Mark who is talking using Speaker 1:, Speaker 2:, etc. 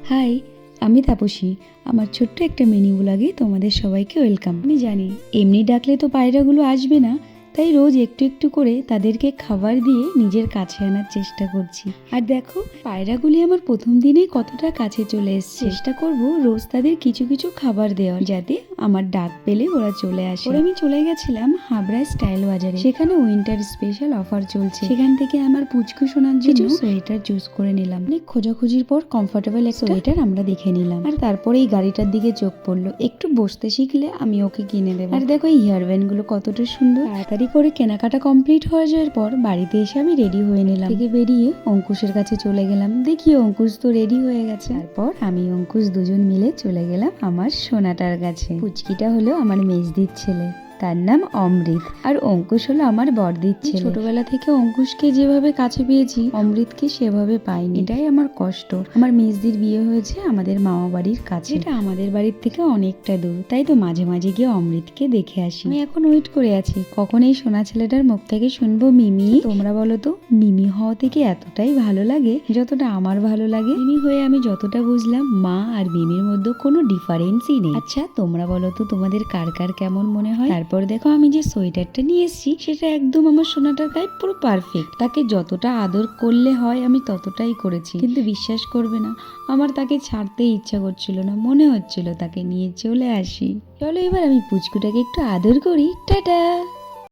Speaker 1: High, আমি তাপসী। আমার ছোট্ট একটা মিনি ব্লগে তোমাদের সবাইকে ওয়েলকাম। আমি জানি এমনি ডাকলে তো পায়রাগুলো আসবে না, তাই রোজ একটু একটু করে তাদেরকে খাবার দিয়ে নিজের কাছে আনার চেষ্টা করছি। আর দেখো পায়রাগুলি আমার প্রথম দিনেই কতটা কাছে চলে এসছে। চেষ্টা করব রোজ তাদের কিছু কিছু খাবার দেওয়ার, যাতে আমার ডাক পেলে ওরা চলে আসে। আমি চলে গেছিলাম হাবড়া স্টাইল বাজারে, সেখানে উইন্টার স্পেশাল অফার চলছে। সেখান থেকে আমার পুচকু সোনার জন্য সোয়েটার চুজ করে নিলাম। অনেক খোঁজাখুঁজির পর কমফোর্টেবল একটা সোয়েটার আমরা দেখে নিলাম। আর তারপরে এই গাড়িটার দিকে চোখ পড়লো, একটু বসতে শিখলে আমি ওকে কিনে দেবো। আর দেখো এই হেয়ার ব্যান্ড গুলো কতটা সুন্দর। তাড়াতাড়ি করে কেনাকাটা কমপ্লিট হয়ে যাওয়ার পর বাড়িতে এসে আমি রেডি হয়ে নিলাম। থেকে বেরিয়ে অঙ্কুশের কাছে চলে গেলাম। দেখি অঙ্কুশ তো রেডি হয়ে গেছে। তারপর আমি অঙ্কুশ দুজন মিলে চলে গেলাম আমার সোনাটার কাছে। পুচকিটা হলো আমার মেজদির ছেলে, তার নাম অমৃত। আর অঙ্কুশ হলো আমার বড়দির ছেলে। ছোটবেলা থেকে অঙ্কুশকে যেভাবে কাছে পেয়েছি, অমৃতকে সেভাবে পাইনি। এটাই আমার কষ্ট। আমার মেজদির বিয়ে হয়েছে আমাদের মামা বাড়ির কাছে, এটা আমাদের বাড়ির থেকে অনেকটা দূর, তাই তো মাঝে মাঝে গিয়ে অমৃতকে দেখে আসি। আমি এখন ওয়েট করে আছি কখন এই সোনা ছেলেটার মুখ থেকে শুনবো মিমি। তোমরা বলো তো মিমি হওয়া থেকে এতটাই ভালো লাগে যতটা আমার ভালো লাগে। মিমি হয়ে আমি যতটা বুঝলাম, মা আর মিমির মধ্যে কোনো ডিফারেন্সই নেই। আচ্ছা তোমরা বলো তো তোমাদের কার কার কেমন মনে হয়। তারপর দেখো আমি যে সোয়েটারটা নিয়ে এসেছি সেটা একদম আমার সোনাটার গায়ে পুরো পারফেক্ট। তাকে যতটা আদর করলে হয় আমি ততটাই করেছি, কিন্তু বিশ্বাস করবে না, আমার তাকে ছাড়তে ইচ্ছা করছিল না, মনে হচ্ছিল তাকে নিয়ে চলে আসি। চলো এবার আমি পুচকুটাকে একটু আদর করি। টাটা।